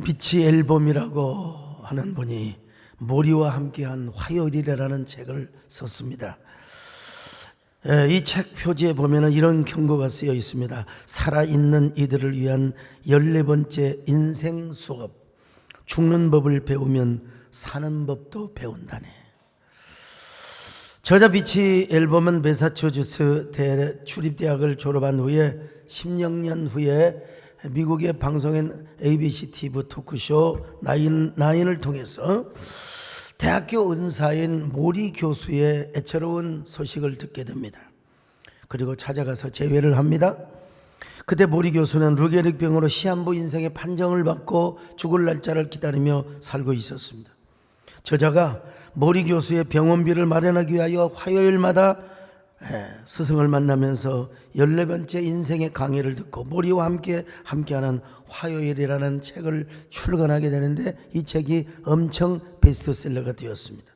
빛이 앨범이라고 하는 분이 모리와 함께한 화요일이라는 책을 썼습니다. 이 책 표지에 보면 이런 경고가 쓰여 있습니다. 살아있는 이들을 위한 14번째 인생 수업. 죽는 법을 배우면 사는 법도 배운다네. 저자 빛이 앨범은 매사추세츠 주립대학을 졸업한 후에 16년 후에 미국의 방송인 ABC TV 토크쇼 나인을 통해서 대학교 은사인 모리 교수의 애처로운 소식을 듣게 됩니다. 그리고 찾아가서 재회를 합니다. 그때 모리 교수는 루게릭병으로 시한부 인생의 판정을 받고 죽을 날짜를 기다리며 살고 있었습니다. 저자가 모리 교수의 병원비를 마련하기 위하여 화요일마다 스승을 만나면서 14번째 인생의 강의를 듣고 모리와 함께하는 화요일이라는 책을 출간하게 되는데 이 책이 엄청 베스트셀러가 되었습니다.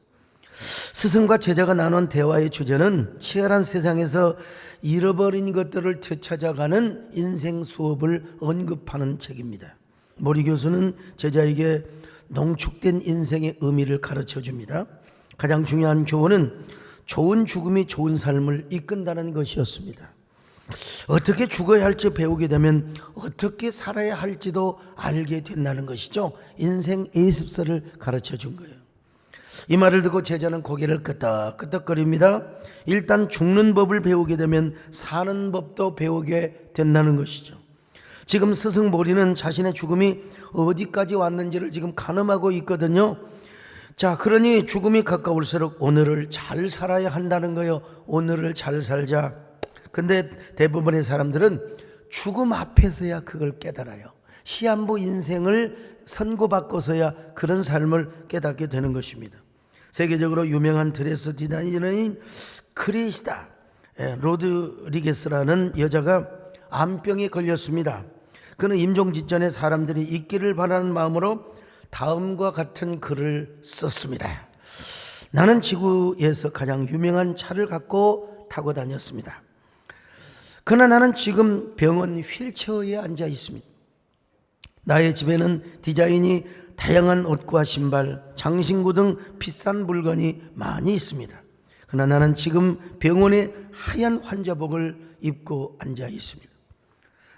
스승과 제자가 나눈 대화의 주제는 치열한 세상에서 잃어버린 것들을 되찾아가는 인생 수업을 언급하는 책입니다. 모리 교수는 제자에게 농축된 인생의 의미를 가르쳐 줍니다. 가장 중요한 교훈은 좋은 죽음이 좋은 삶을 이끈다는 것이었습니다. 어떻게 죽어야 할지 배우게 되면 어떻게 살아야 할지도 알게 된다는 것이죠. 인생 예습서를 가르쳐 준 거예요. 이 말을 듣고 제자는 고개를 끄덕끄덕거립니다. 일단 죽는 법을 배우게 되면 사는 법도 배우게 된다는 것이죠. 지금 스승 모리는 자신의 죽음이 어디까지 왔는지를 지금 가늠하고 있거든요. 자, 그러니 죽음이 가까울수록 오늘을 잘 살아야 한다는 거예요. 오늘을 잘 살자. 근데 대부분의 사람들은 죽음 앞에서야 그걸 깨달아요. 시한부 인생을 선고받고서야 그런 삶을 깨닫게 되는 것입니다. 세계적으로 유명한 드레스 디자이너인 크리시다 로드리게스라는 여자가 암병에 걸렸습니다. 그는 임종 직전에 사람들이 있기를 바라는 마음으로 다음과 같은 글을 썼습니다. 나는 지구에서 가장 유명한 차를 갖고 타고 다녔습니다. 그러나 나는 지금 병원 휠체어에 앉아 있습니다. 나의 집에는 디자인이 다양한 옷과 신발, 장신구 등 비싼 물건이 많이 있습니다. 그러나 나는 지금 병원에 하얀 환자복을 입고 앉아 있습니다.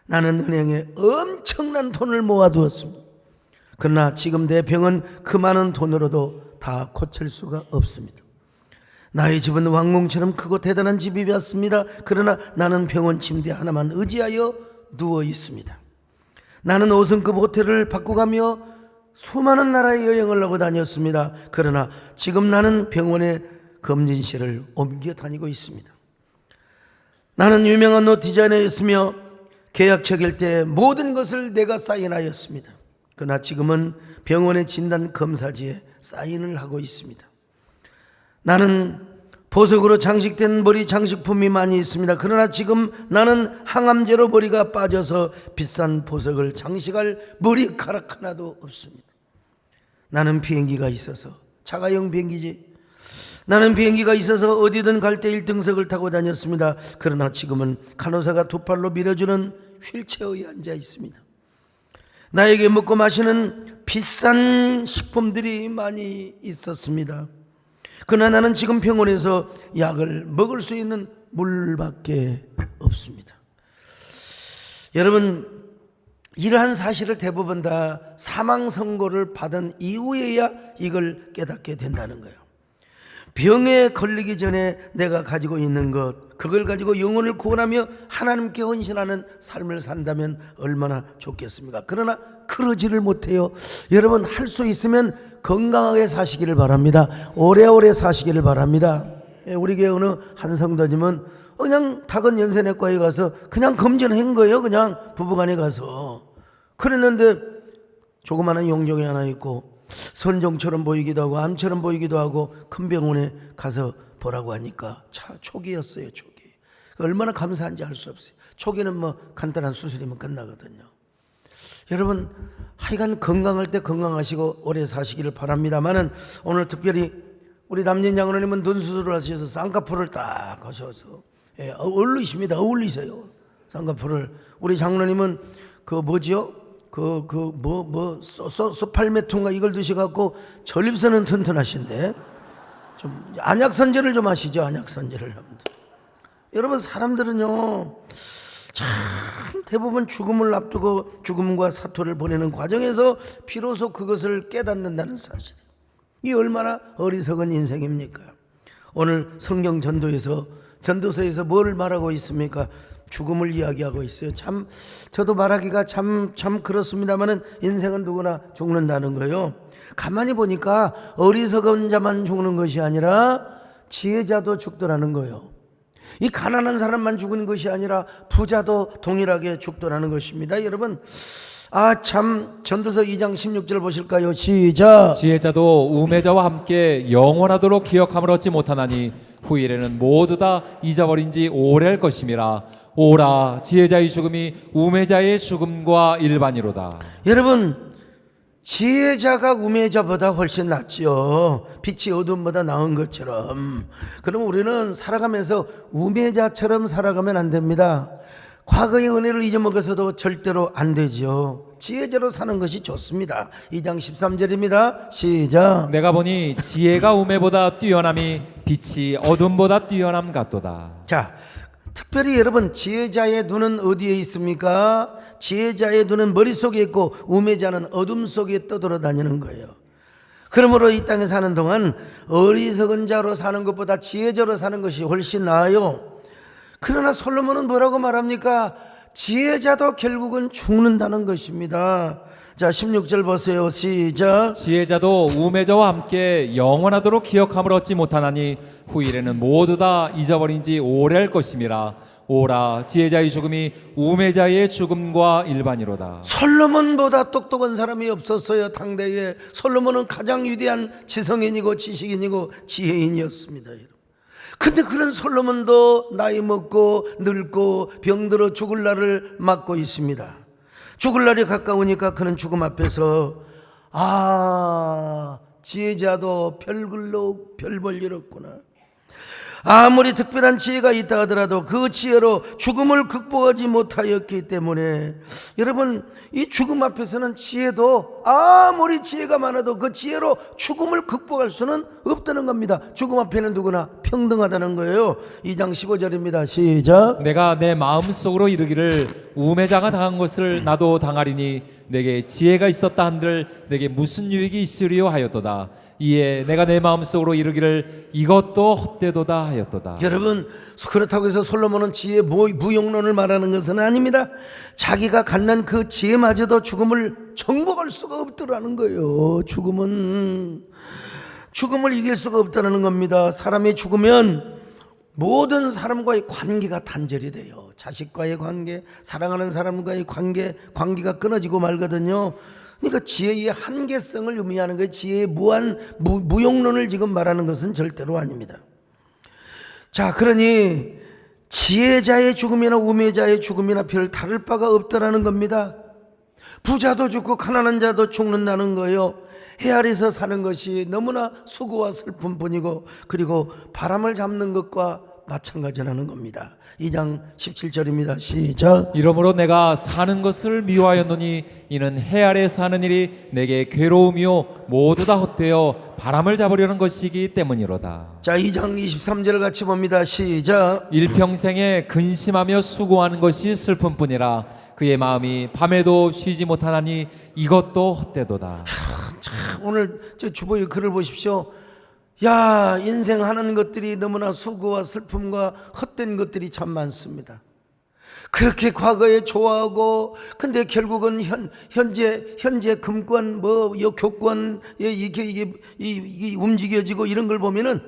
나는 은행에 엄청난 돈을 모아두었습니다. 그러나 지금 내 병은 그 많은 돈으로도 다 고칠 수가 없습니다. 나의 집은 왕궁처럼 크고 대단한 집이었습니다. 그러나 나는 병원 침대 하나만 의지하여 누워 있습니다. 나는 5성급 호텔을 바꾸가며 수많은 나라의 여행을 하고 다녔습니다. 그러나 지금 나는 병원의 검진실을 옮겨 다니고 있습니다. 나는 유명한 옷 디자이너였으며 계약 체결 때 모든 것을 내가 사인하였습니다. 그러나 지금은 병원의 진단 검사지에 사인을 하고 있습니다. 나는 보석으로 장식된 머리 장식품이 많이 있습니다. 그러나 지금 나는 항암제로 머리가 빠져서 비싼 보석을 장식할 머리카락 하나도 없습니다. 나는 비행기가 있어서, 자가용 비행기지. 나는 비행기가 있어서 어디든 갈 때 1등석을 타고 다녔습니다. 그러나 지금은 간호사가 두 팔로 밀어주는 휠체어에 앉아 있습니다. 나에게 먹고 마시는 비싼 식품들이 많이 있었습니다. 그러나 나는 지금 병원에서 약을 먹을 수 있는 물밖에 없습니다. 여러분, 이러한 사실을 대부분 다 사망 선고를 받은 이후에야 이걸 깨닫게 된다는 거예요. 병에 걸리기 전에 내가 가지고 있는 것, 그걸 가지고 영혼을 구원하며 하나님께 헌신하는 삶을 산다면 얼마나 좋겠습니까? 그러나 그러지를 못해요. 여러분, 할 수 있으면 건강하게 사시기를 바랍니다. 오래오래 사시기를 바랍니다. 우리 교회 어느 한 성도님은 그냥 작은 연세내과에 가서 그냥 검진한 거예요. 그냥 부부간에 가서. 그랬는데 조그마한 용종이 하나 있고 선종처럼 보이기도 하고 암처럼 보이기도 하고 큰 병원에 가서 보라고 하니까 초기였어요. 초기. 얼마나 감사한지 알 수 없어요. 초기는 뭐 간단한 수술이면 끝나거든요. 여러분, 하여간 건강할 때 건강하시고 오래 사시기를 바랍니다만은 오늘 특별히 우리 남진 장로님은 눈 수술을 하셔서 쌍꺼풀을 딱 하셔서 어울리십니다. 어울리세요. 쌍꺼풀을. 우리 장로님은 그 뭐지요? 소팔메통가 이걸 드셔갖고 전립선은 튼튼하신데 좀 안약 선제를 좀 하시죠. 안약 선제를 합니다. 여러분 사람들은요 참 대부분 죽음을 앞두고 죽음과 사토를 보내는 과정에서 비로소 그것을 깨닫는다는 사실. 이 얼마나 어리석은 인생입니까? 오늘 성경 전도서에서 뭘 말하고 있습니까? 죽음을 이야기하고 있어요. 참 저도 말하기가 참 그렇습니다만은 인생은 누구나 죽는다는 거예요. 가만히 보니까 어리석은 자만 죽는 것이 아니라 지혜자도 죽더라는 거예요. 이 가난한 사람만 죽은 것이 아니라 부자도 동일하게 죽더라는 것입니다. 여러분 참 전도서 2장 16절 보실까요? 시작. 지혜자도 우매자와 함께 영원하도록 기억함을 얻지 못하나니 후일에는 모두 다 잊어버린 지 오래할 것임이라. 오라 지혜자의 죽음이 우매자의 죽음과 일반이로다. 여러분 지혜자가 우매자보다 훨씬 낫지요. 빛이 어둠보다 나은 것처럼. 그럼 우리는 살아가면서 우매자처럼 살아가면 안 됩니다. 과거의 은혜를 잊어먹어서도 절대로 안 되죠. 지혜자로 사는 것이 좋습니다. 2장 13절입니다. 시작. 내가 보니 지혜가 우매보다 뛰어남이 빛이 어둠보다 뛰어남 같도다. 자, 특별히 여러분 지혜자의 눈은 어디에 있습니까? 지혜자의 눈은 머릿속에 있고 우매자는 어둠 속에 떠돌아다니는 거예요. 그러므로 이 땅에 사는 동안 어리석은 자로 사는 것보다 지혜자로 사는 것이 훨씬 나아요. 그러나 솔로몬은 뭐라고 말합니까? 지혜자도 결국은 죽는다는 것입니다. 자 16절 보세요. 시작. 지혜자도 우매자와 함께 영원하도록 기억함을 얻지 못하나니 후일에는 모두 다 잊어버린 지 오래할 것임이라. 오라 지혜자의 죽음이 우매자의 죽음과 일반이로다. 솔로몬보다 똑똑한 사람이 없었어요. 당대에 솔로몬은 가장 위대한 지성인이고 지식인이고 지혜인이었습니다. 근데 그런 솔로몬도 나이 먹고 늙고 병들어 죽을 날을 맞고 있습니다. 죽을 날이 가까우니까 그는 죽음 앞에서 지혜자도 별글로 별 볼 일 없구나. 아무리 특별한 지혜가 있다 하더라도 그 지혜로 죽음을 극복하지 못하였기 때문에 여러분 이 죽음 앞에서는 지혜도 아무리 지혜가 많아도 그 지혜로 죽음을 극복할 수는 없다는 겁니다. 죽음 앞에는 누구나 평등하다는 거예요. 2장 15절입니다. 시작. 내가 내 마음속으로 이르기를 우매자가 당한 것을 나도 당하리니 내게 지혜가 있었다 한들 내게 무슨 유익이 있으리요 하였도다. 이에 내가 내 마음속으로 이르기를 이것도 헛되도다 하였도다. 여러분 그렇다고 해서 솔로몬은 지혜 무용론을 말하는 것은 아닙니다. 자기가 갖는 그 지혜마저도 죽음을 정복할 수가 없더라는 거예요. 죽음을 이길 수가 없다는 겁니다. 사람이 죽으면 모든 사람과의 관계가 단절이 돼요. 자식과의 관계, 사랑하는 사람과의 관계가 끊어지고 말거든요. 그러니까 지혜의 한계성을 의미하는 거예요. 지혜의 무용론을 지금 말하는 것은 절대로 아닙니다. 자, 그러니 지혜자의 죽음이나 우매자의 죽음이나 별 다를 바가 없다라는 겁니다. 부자도 죽고 가난한 자도 죽는다는 거예요. 해 아래서 사는 것이 너무나 수고와 슬픔뿐이고 그리고 바람을 잡는 것과 마찬가지라는 겁니다. 2장 17절입니다. 시작. 이러므로 내가 사는 것을 미워하였노니 이는 해 아래 사는 일이 내게 괴로움이요 모두 다 헛되어 바람을 잡으려는 것이기 때문이로다. 자 2장 23절을 같이 봅니다. 시작. 일평생에 근심하며 수고하는 것이 슬픔뿐이라 그의 마음이 밤에도 쉬지 못하나니 이것도 헛되도다. 참 오늘 저 주보의 글을 보십시오. 야, 인생 하는 것들이 너무나 수고와 슬픔과 헛된 것들이 참 많습니다. 그렇게 과거에 좋아하고 근데 결국은 현재 금권 교권 이게 움직여지고 이런 걸 보면은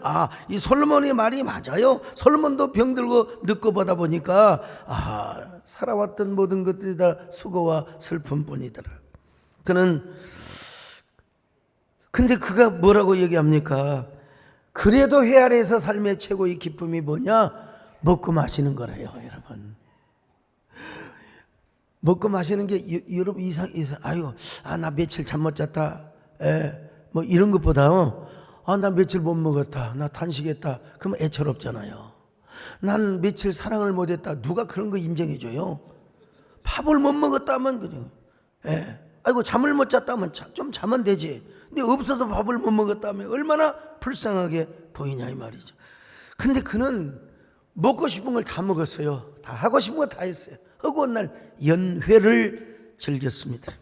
이 솔로몬의 말이 맞아요. 솔로몬도 병들고 늙고 보다 보니까 살아왔던 모든 것들이 다 수고와 슬픔뿐이더라. 근데 그가 뭐라고 얘기합니까? 그래도 해 아래에서 삶의 최고의 기쁨이 뭐냐? 먹고 마시는 거래요, 여러분. 먹고 마시는 게 여러분 나 며칠 잠 못 잤다. 뭐 이런 것보다 나 며칠 못 먹었다. 나 단식했다. 그러면 애처롭잖아요. 난 며칠 사랑을 못 했다. 누가 그런 거 인정해 줘요? 밥을 못 먹었다 하면 그냥 예. 아이고 잠을 못 잤다면 좀 자면 되지. 근데 없어서 밥을 못 먹었다면 얼마나 불쌍하게 보이냐 이 말이죠. 근데 그는 먹고 싶은 걸 다 먹었어요. 다 하고 싶은 거 다 했어요. 허구한 날 연회를 즐겼습니다.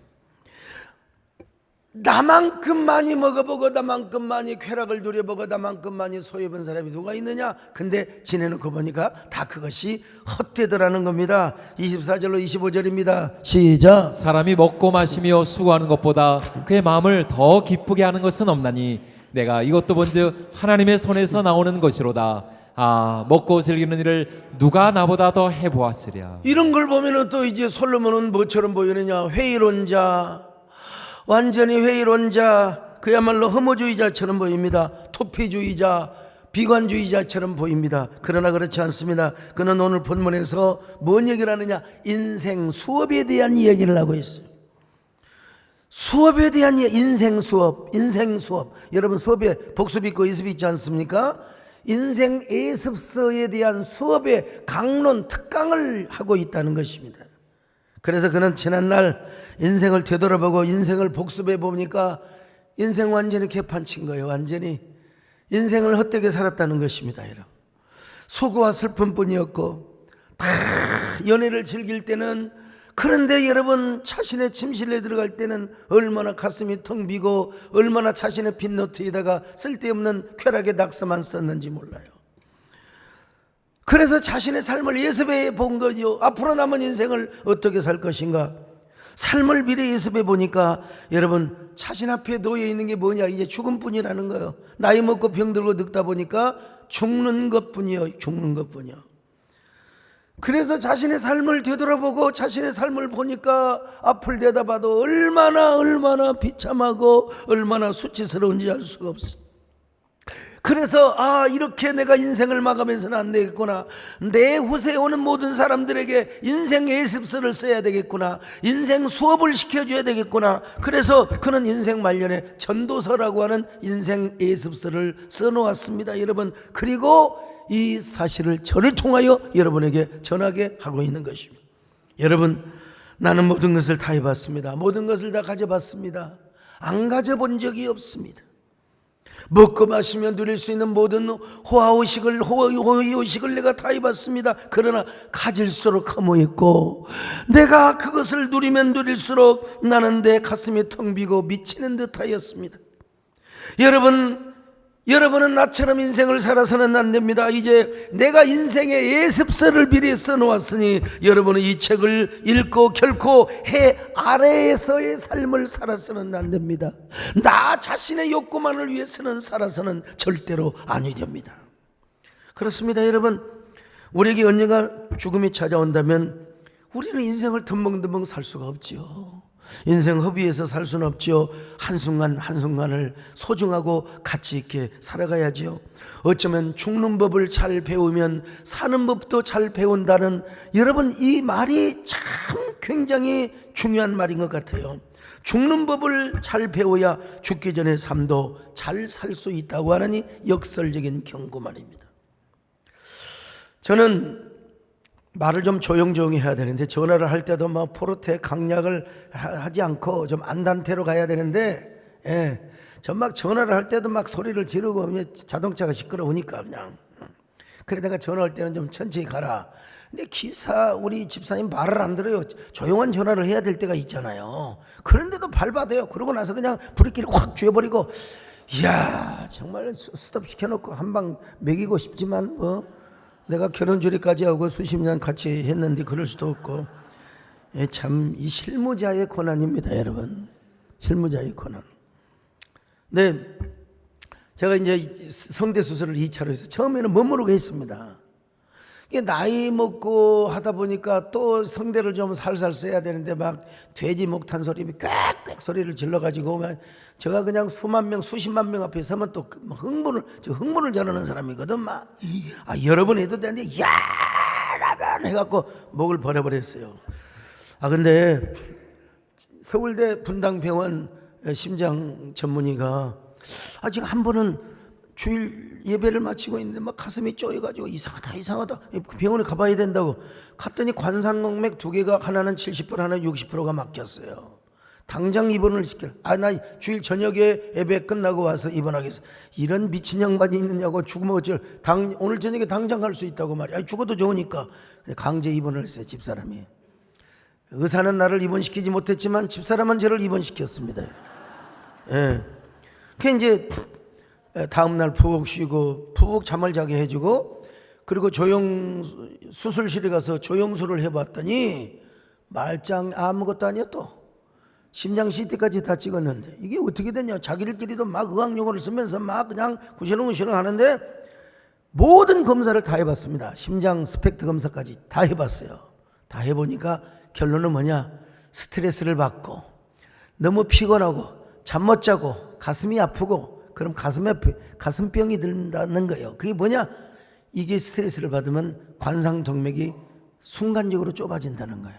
나만큼 많이 먹어보고 나만큼 많이 쾌락을 누려보고 나만큼 많이 소유해본 사람이 누가 있느냐? 근데 지내놓고 보니까 다 그것이 헛되더라는 겁니다. 24절로 25절입니다. 시작. 사람이 먹고 마시며 수고하는 것보다 그의 마음을 더 기쁘게 하는 것은 없나니 내가 이것도 본즉 하나님의 손에서 나오는 것이로다. 아, 먹고 즐기는 일을 누가 나보다 더 해보았으랴. 이런 걸 보면은 또 이제 솔로몬은 뭐처럼 보이느냐? 회의론자, 완전히 회의론자, 그야말로 허무주의자처럼 보입니다. 투피주의자, 비관주의자처럼 보입니다. 그러나 그렇지 않습니다. 그는 오늘 본문에서 뭔 얘기를 하느냐? 인생 수업에 대한 이야기를 하고 있어요. 수업에 대한 인생 수업. 여러분 수업에 복습 있고 이습 있지 않습니까? 인생 예습서에 대한 수업의 강론, 특강을 하고 있다는 것입니다. 그래서 그는 지난날 인생을 되돌아보고 인생을 복습해 보니까 인생 완전히 개판친 거예요. 완전히 인생을 헛되게 살았다는 것입니다. 여러분, 수고와 슬픔뿐이었고 다 연애를 즐길 때는, 그런데 여러분 자신의 침실에 들어갈 때는 얼마나 가슴이 텅 비고 얼마나 자신의 빈노트에다가 쓸데없는 쾌락의 낙서만 썼는지 몰라요. 그래서 자신의 삶을 예습해 본 거죠. 앞으로 남은 인생을 어떻게 살 것인가, 삶을 미래 예습해 보니까 여러분 자신 앞에 놓여 있는 게 뭐냐? 이제 죽음뿐이라는 거예요. 나이 먹고 병들고 늙다 보니까 죽는 것뿐이요. 죽는 것뿐이요. 그래서 자신의 삶을 되돌아보고 자신의 삶을 보니까 앞을 내다봐도 얼마나 비참하고 얼마나 수치스러운지 알 수가 없어. 그래서 이렇게 내가 인생을 마감해서는 안 되겠구나. 내 후세에 오는 모든 사람들에게 인생 예습서를 써야 되겠구나. 인생 수업을 시켜줘야 되겠구나. 그래서 그는 인생 말년에 전도서라고 하는 인생 예습서를 써놓았습니다. 여러분, 그리고 이 사실을 저를 통하여 여러분에게 전하게 하고 있는 것입니다. 여러분, 나는 모든 것을 다 해봤습니다. 모든 것을 다 가져봤습니다. 안 가져본 적이 없습니다. 먹고 마시며 누릴 수 있는 모든 호의호식을 내가 다 해봤습니다. 그러나 가질수록 허무했고 내가 그것을 누리면 누릴수록 나는 내 가슴이 텅 비고 미치는 듯하였습니다. 여러분은 나처럼 인생을 살아서는 안 됩니다. 이제 내가 인생의 예습서를 미리 써놓았으니 여러분은 이 책을 읽고 결코 해 아래에서의 삶을 살아서는 안 됩니다. 나 자신의 욕구만을 위해서는 살아서는 절대로 아니 됩니다. 그렇습니다. 여러분, 우리에게 언젠가 죽음이 찾아온다면 우리는 인생을 덤벙덤벙 살 수가 없지요. 인생 허비에서 살 수는 없지요. 한순간 한순간을 소중하고 가치 있게 살아가야지요. 어쩌면 죽는 법을 잘 배우면 사는 법도 잘 배운다는, 여러분 이 말이 참 굉장히 중요한 말인 것 같아요. 죽는 법을 잘 배워야 죽기 전의 삶도 잘 살 수 있다고 하는 이 역설적인 경고 말입니다. 저는 말을 좀 조용조용히 해야 되는데 전화를 할 때도 막 포르테 강약을 하지 않고 좀 안단테로 가야 되는데, 전 막 전화를 할 때도 막 소리를 지르고 자동차가 시끄러우니까 그냥 그래 내가 전화할 때는 좀 천천히 가라. 근데 기사 우리 집사님 말을 안 들어요. 조용한 전화를 해야 될 때가 있잖아요. 그런데도 밟아대요. 그러고 나서 그냥 브레이크를 확 쥐어버리고, 이야 정말 스톱 시켜놓고 한 방 먹이고 싶지만 내가 결혼조리까지 하고 수십 년 같이 했는데 그럴 수도 없고, 참 이 실무자의 고난입니다. 여러분, 실무자의 고난. 네, 제가 이제 성대 수술을 2차로 해서 처음에는 멋모르고 했습니다. 이게 나이 먹고 하다 보니까 또 성대를 좀 살살 써야 되는데 막 돼지 목탄 소리, 꽥꽥 소리를 질러가지고 제가 그냥 수만 명, 수십만 명 앞에 서면 또 흥분을 잘하는 사람이거든. 막 여러 번 해도 되는데 야라면 해갖고 목을 버려버렸어요. 근데 서울대 분당병원 심장 전문의가 지금 한 번은 주일 예배를 마치고 있는데 막 가슴이 쪼여가지고 이상하다 병원에 가봐야 된다고 갔더니 관상동맥 2개가 하나는 70% 하나는 60%가 막혔어요. 당장 입원을 시켜라. 나 주일 저녁에 예배 끝나고 와서 입원하겠어. 이런 미친 양반이 있느냐고. 죽으면 어쩔. 오늘 저녁에 당장 갈 수 있다고 말이야. 죽어도 좋으니까. 강제 입원을 했어요, 집사람이. 의사는 나를 입원시키지 못했지만 집사람은 저를 입원시켰습니다. 예. 그 이제 다음날 푹 쉬고 푹 잠을 자게 해주고, 그리고 수술실에 가서 조영술을 해봤더니 말짱 아무것도 아니야. 또 심장 CT까지 다 찍었는데 이게 어떻게 됐냐. 자기들끼리도 막 의학용어를 쓰면서 막 그냥 구시렁구시렁 하는데 모든 검사를 다 해봤습니다. 심장 스펙트 검사까지 다 해봤어요. 다 해보니까 결론은 뭐냐. 스트레스를 받고 너무 피곤하고 잠 못 자고 가슴이 아프고, 그럼 가슴병이 든다는 거예요. 그게 뭐냐. 이게 스트레스를 받으면 관상동맥이 순간적으로 좁아진다는 거예요.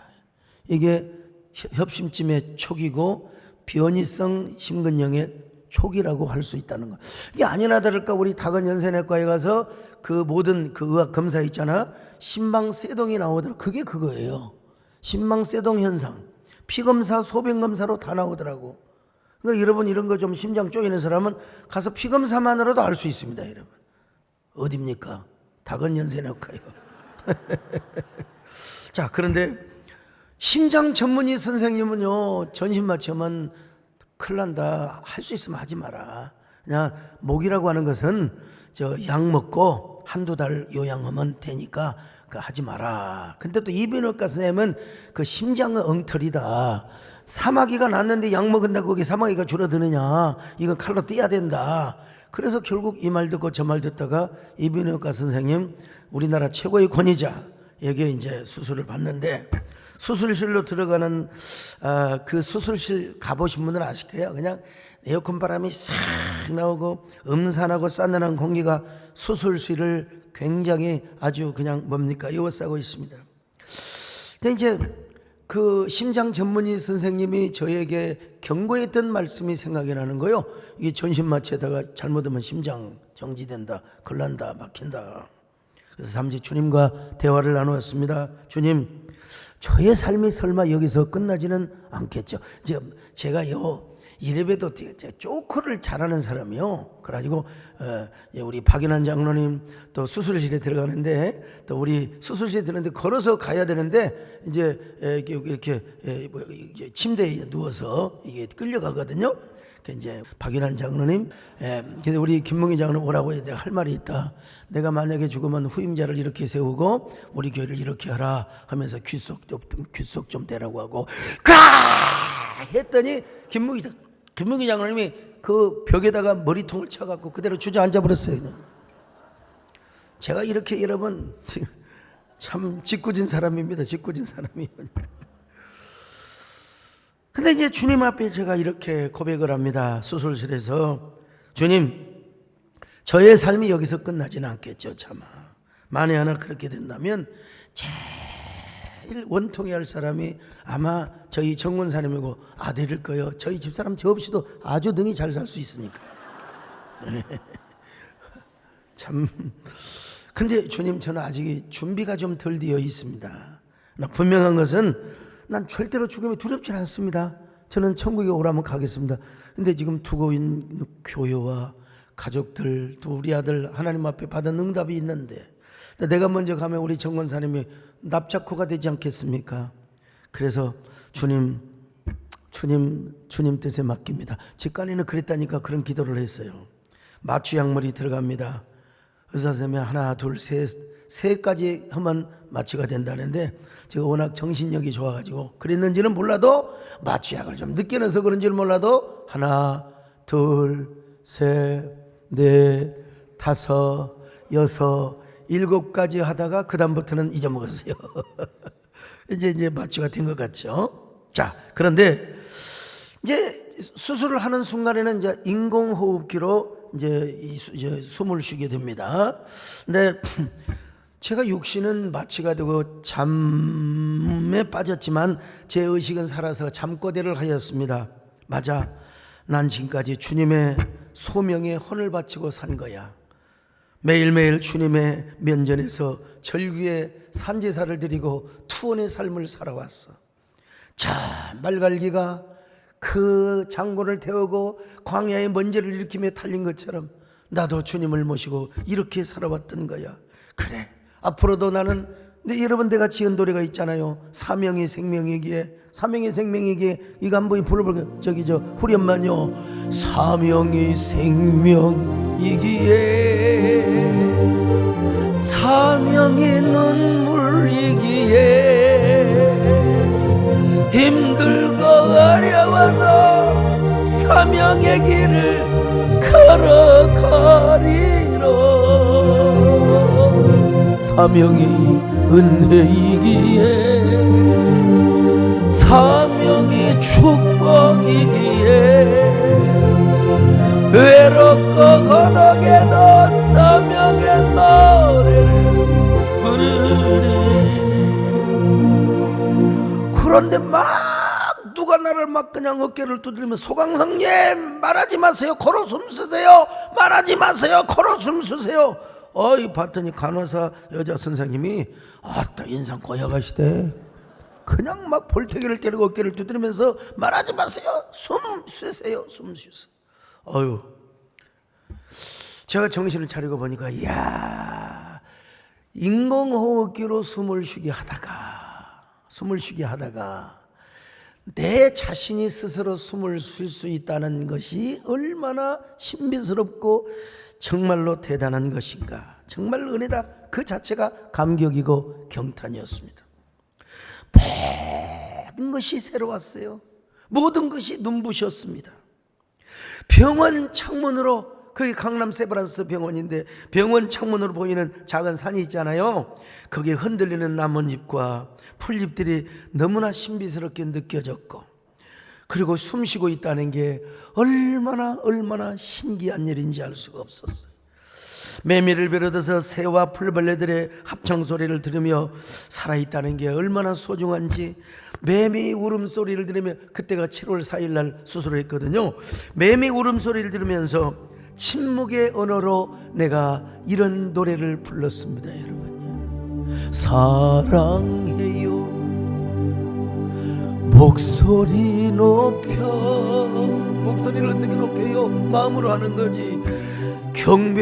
이게 협심증의 초기고 변이성 심근경의 초기라고 할 수 있다는 거예요. 이게 아니나 다를까 우리 다근연세내과에 가서 그 모든 그 의학 검사 있잖아. 심방세동이 나오더라. 그게 그거예요. 심방세동 현상. 피검사, 소변검사로 다 나오더라고. 그러니까 여러분 이런 거 좀 심장 쪼이는 사람은 가서 피검사만으로도 알 수 있습니다. 여러분. 어딥니까? 다근연세내과요. 자, 그런데 심장 전문의 선생님은요, 전신 마취하면 큰일 난다. 할 수 있으면 하지 마라. 그냥 목이라고 하는 것은 약 먹고 한두 달 요양하면 되니까 하지 마라. 근데 또 이비인후과 선생님은 그 심장은 엉터리다. 사마귀가 났는데 약 먹은다고 거기 사마귀가 줄어드느냐. 이건 칼로 떼야 된다. 그래서 결국 이 말 듣고 저 말 듣다가 이비인후과 선생님, 우리나라 최고의 권위자에게 이제 수술을 받는데, 수술실로 들어가는 그 수술실 가보신 분들은 아실 거예요. 그냥 에어컨 바람이 싹 나오고 음산하고 싸늘한 공기가 수술실을 굉장히 아주 그냥 뭡니까 에워싸고 있습니다. 근데 이제 그 심장 전문의 선생님이 저에게 경고했던 말씀이 생각이 나는 거예요. 이게 전신 마취에다가 잘못하면 심장 정지된다, 걸난다, 막힌다. 그래서 잠시 주님과 대화를 나누었습니다. 주님, 저의 삶이 설마 여기서 끝나지는 않겠죠. 제가요 이래봬도 쪼크를 잘하는 사람이요. 그래가지고 우리 박인환 장로님 또 수술실에 들어가는데, 또 우리 수술실에 들어가는데 걸어서 가야 되는데 이제 이렇게 침대에 누워서 이게 끌려가거든요. 이제 박인환 장로님, 그래서 우리 김몽희 장로님 오라고 내가 할 말이 있다. 내가 만약에 죽으면 후임자를 이렇게 세우고 우리 교회를 이렇게 하라 하면서 귀속 좀 대라고 하고 가 했더니 김몽희 장로님이 그 벽에다가 머리통을 쳐갖고 그대로 주저앉아 버렸어요. 그냥. 제가 이렇게 여러분 참 짓궂은 사람입니다. 짓궂은 사람이에요. 근데 이제 주님 앞에 제가 이렇게 고백을 합니다. 수술실에서, 주님, 저의 삶이 여기서 끝나지는 않겠죠. 차마 만에 하나 그렇게 된다면 제일 원통해야 할 사람이 아마 저희 정권사님이고 아들일 거예요. 저희 집사람 저 없이도 아주 능히 잘 살 수 있으니까. 참. 근데 주님, 저는 아직 준비가 좀 덜 되어 있습니다. 분명한 것은 난 절대로 죽음이 두렵지 않습니다. 저는 천국에 오라면 가겠습니다. 근데 지금 두고 있는 교회와 가족들, 또 우리 아들 하나님 앞에 받은 응답이 있는데 내가 먼저 가면 우리 정권사님이 납작코가 되지 않겠습니까? 그래서 주님 뜻에 맡깁니다. 직관에는 그랬다니까 그런 기도를 했어요. 마취 약물이 들어갑니다. 의사 선생님이 하나, 둘, 셋까지 하면 마취가 된다는데 제가 워낙 정신력이 좋아가지고 그랬는지는 몰라도 마취약을 좀 늦게 넣어서 그런지는 몰라도 하나, 둘, 셋, 넷, 다섯, 여섯, 7가지 하다가 그 다음부터는 잊어먹었어요. 이제 마취가 된 것 같죠. 자, 그런데 이제 수술을 하는 순간에는 이제 인공호흡기로 이제 숨을 쉬게 됩니다. 근데 제가 육신은 마취가 되고 잠에 빠졌지만 제 의식은 살아서 잠꼬대를 하였습니다. 맞아, 난 지금까지 주님의 소명에 혼을 바치고 산 거야. 매일매일 주님의 면전에서 절규의 산제사를 드리고 투혼의 삶을 살아왔어. 자, 말갈기가 그 장군을 태우고 광야의 먼지를 일으키며 달린 것처럼 나도 주님을 모시고 이렇게 살아왔던 거야. 그래, 앞으로도 나는, 근데 여러분 내가 지은 노래가 있잖아요. 사명이 생명이기에, 사명이 생명이기에. 이거 한번 불러볼게요. 저기 저 후렴만요. 사명이 생명이기에, 사명이 눈물이기에, 힘들고 어려워도 사명의 길을 걸어가리라. 사명이 은혜이기에, 사명이 축복이기에, 외롭고 고독해도 사명의 노래를 부르리. 그런데 막 누가 나를 막 그냥 어깨를 두드리면, 소강성님 말하지 마세요, 코로 숨 쓰세요, 말하지 마세요, 코로 숨 쓰세요. 어이 봤더니 간호사 여자 선생님이 아따 인상 고약하시대. 그냥 막 볼태기를 때리고 어깨를 두드리면서 말하지 마세요, 숨 쉬세요, 숨 쉬세요. 어휴, 제가 정신을 차리고 보니까, 이야, 인공호흡기로 숨을 쉬게 하다가 내 자신이 스스로 숨을 쉴 수 있다는 것이 얼마나 신비스럽고 정말로 대단한 것인가. 정말 은혜다. 그 자체가 감격이고 경탄이었습니다. 모든 것이 새로웠어요. 모든 것이 눈부셨습니다. 병원 창문으로, 거기 강남 세브란스 병원인데 병원 창문으로 보이는 작은 산이 있잖아요. 거기에 흔들리는 나뭇잎과 풀잎들이 너무나 신비스럽게 느껴졌고, 그리고 숨쉬고 있다는 게 얼마나 신기한 일인지 알 수가 없었어요. 매미를 비롯해서 새와 풀벌레들의 합창소리를 들으며 살아있다는 게 얼마나 소중한지, 매미 울음소리를 들으며, 그때가 7월 4일 날 수술을 했거든요. 매미 울음소리를 들으면서 침묵의 언어로 내가 이런 노래를 불렀습니다. 여러분, 사랑해요 목소리 높여. 목소리를 어떻게 높여요? 마음으로 하는 거지. 경배해요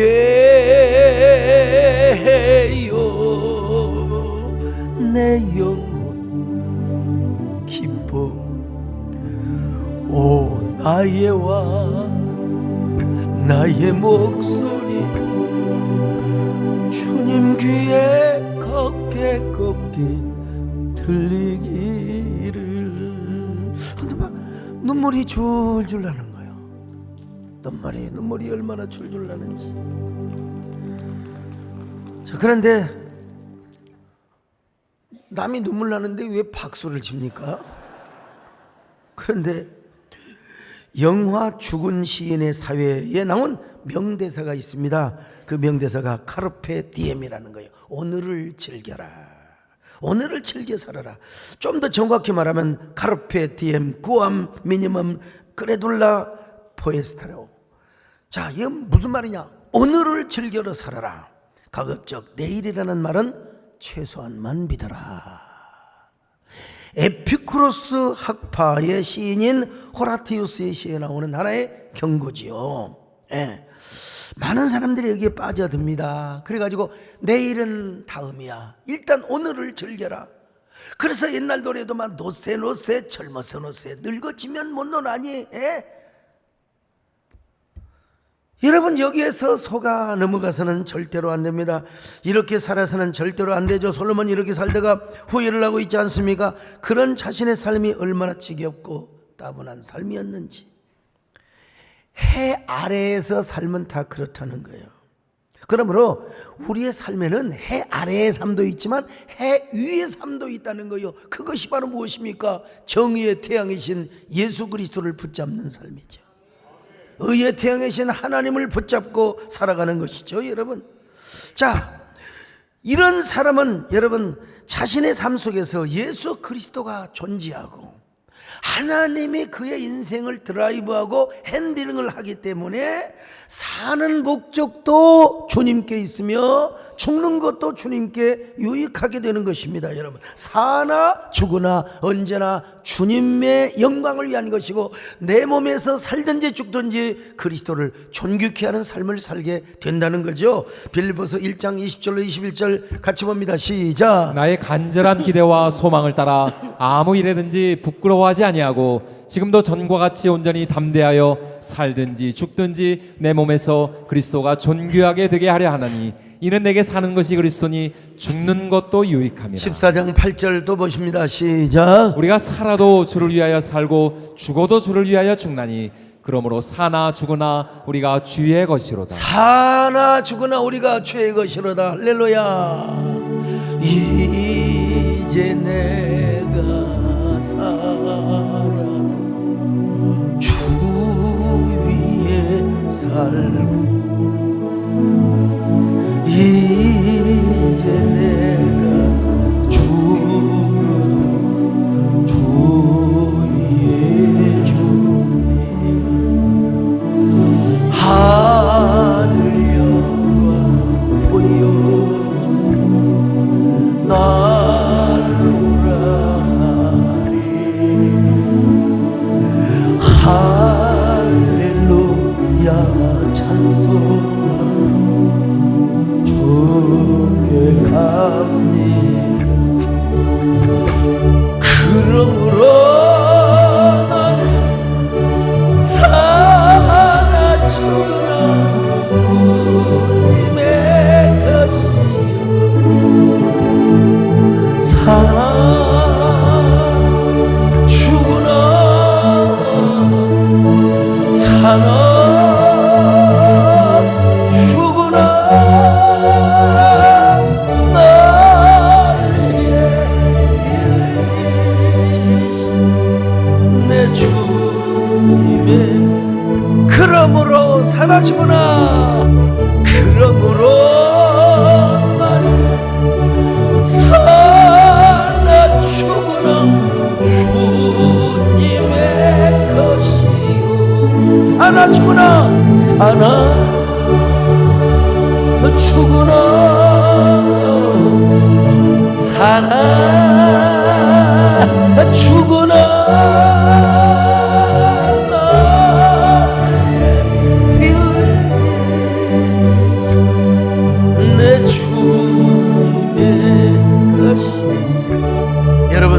내 영혼 기뻐. 오 나의 왕 나의 목소리 주님 귀에 곱게 들리기를. 근데 막 눈물이 줄줄 나는 거예요. 눈물이 얼마나 줄줄 나는지. 자, 그런데 남이 눈물 나는데 왜 박수를 칩니까? 그런데 영화 죽은 시인의 사회에 나온 명대사가 있습니다. 그 명대사가 카르페 디엠이라는 거예요. 오늘을 즐겨라. 오늘을 즐겨 살아라. 좀 더 정확히 말하면 카르페 디엠 구암 미니멈 크레둘라 포에스타로. 자, 이건 무슨 말이냐? 오늘을 즐겨 살아라. 가급적 내일이라는 말은 최소한만 믿어라. 에피쿠로스 학파의 시인인 호라티우스의 시에 나오는 하나의 경고지요. 예. 많은 사람들이 여기에 빠져듭니다. 그래가지고 내일은 다음이야, 일단 오늘을 즐겨라. 그래서 옛날 노래도 막 노세 젊어서 노세 늙어지면 못 노나니. 예? 여러분, 여기에서 속아 넘어가서는 절대로 안 됩니다. 이렇게 살아서는 절대로 안 되죠. 솔로몬이 이렇게 살다가 후회를 하고 있지 않습니까? 그런 자신의 삶이 얼마나 지겹고 따분한 삶이었는지. 해 아래에서 삶은 다 그렇다는 거예요. 그러므로 우리의 삶에는 해 아래의 삶도 있지만 해 위의 삶도 있다는 거예요. 그것이 바로 무엇입니까? 정의의 태양이신 예수 그리스도를 붙잡는 삶이죠. 의의 태양이신 하나님을 붙잡고 살아가는 것이죠, 여러분. 자, 이런 사람은 여러분 자신의 삶 속에서 예수 그리스도가 존재하고 하나님이 그의 인생을 드라이브하고 핸들링을 하기 때문에 사는 목적도 주님께 있으며 죽는 것도 주님께 유익하게 되는 것입니다. 여러분, 사나 죽으나 언제나 주님의 영광을 위한 것이고 내 몸에서 살든지 죽든지 그리스도를 존귀케 하는 삶을 살게 된다는 거죠. 빌립보서 1장 20절로 21절 같이 봅니다. 시작. 나의 간절한 기대와 소망을 따라 아무 일에든지 부끄러워하지 아니하고 지금도 전과 같이 온전히 담대하여 살든지 죽든지 내 몸에서 그리스도가 존귀하게 되게 하려 하나니 이는 내게 사는 것이 그리스도니 죽는 것도 유익함이라. 14장 8절 또 보십니다. 시작. 우리가 살아도 주를 위하여 살고 죽어도 주를 위하여 죽나니 그러므로 사나 죽으나 우리가 주의 것이로다. 사나 죽으나 우리가 주의 것이로다. 할렐루야. 이제 내가 살아도 주 위에 살고 이제 내가 죽어도 주 위에 죽네. 하늘 영광 보여주며 날로라 하리. 할렐루야 찬송 주께 갑니다. 그러므로 나는 사나 죽으나 주님의 것이요 사나 죽으나 사나 죽으나 날 위해 일리신 내 주님의 그러므로 사나 죽으나 그러므로 나는 사나 죽으나 주님의 것이요 사나 죽으나 사나 죽으나 사나 죽으나 내 주님의 것이. 여러분,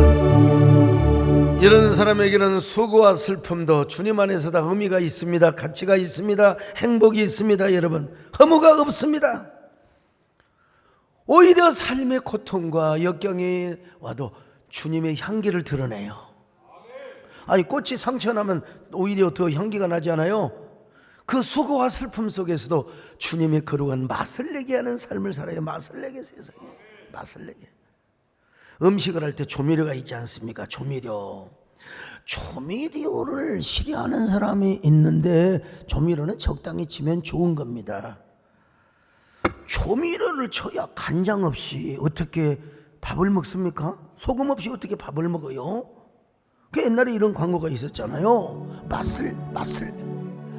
이런 사람에게는 수고와 슬픔도 주님 안에서 다 의미가 있습니다. 가치가 있습니다. 행복이 있습니다. 여러분, 허무가 없습니다. 오히려 삶의 고통과 역경이 와도 주님의 향기를 드러내요. 아니, 꽃이 상처나면 오히려 더 향기가 나지 않아요? 그 수고와 슬픔 속에서도 주님의 거룩한 맛을 내게 하는 삶을 살아요. 맛을 내게, 세상에 맛을 내게. 음식을 할 때 조미료가 있지 않습니까? 조미료를 싫어하는 사람이 있는데 조미료는 적당히 치면 좋은 겁니다. 조미료를 쳐야 간장 없이 어떻게 밥을 먹습니까? 소금 없이 어떻게 밥을 먹어요? 그 옛날에 이런 광고가 있었잖아요.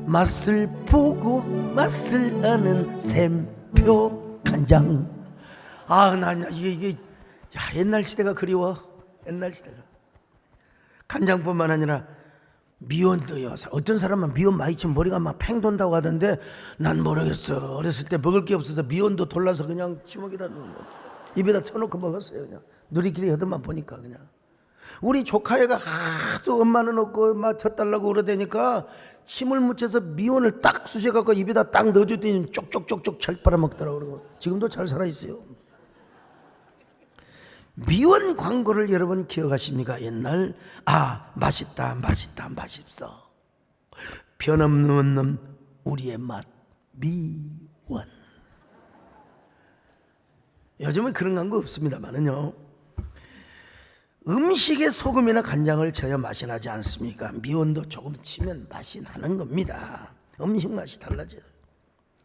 맛을 보고 맛을 아는 샘표 간장. 나 이게 옛날 시대가 그리워. 옛날 시대가. 간장뿐만 아니라 미원도요. 어떤 사람은 미원 많이 치면 머리가 막 팽 돈다고 하던데 난 모르겠어. 어렸을 때 먹을 게 없어서 미원도 돌라서 그냥 주먹에다 입에다 쳐놓고 먹었어요. 그냥 누리끼리 하더만 보니까 그냥. 우리 조카애가 하도 엄마는 없고 막 젖달라고 그러다니까 침을 묻혀서 미원을 딱 쑤셔갖고 입에다 딱 넣어줬더니 쪽쪽쪽쪽 잘 빨아먹더라고. 그러고 지금도 잘 살아있어요. 미원 광고를 여러분 기억하십니까? 옛날 맛있다 맛있어 변함없는 우리의 맛 미원. 요즘은 그런 광고 없습니다만은요, 음식에 소금이나 간장을 쳐야 맛이 나지 않습니까? 미원도 조금 치면 맛이 나는 겁니다. 음식 맛이 달라져요.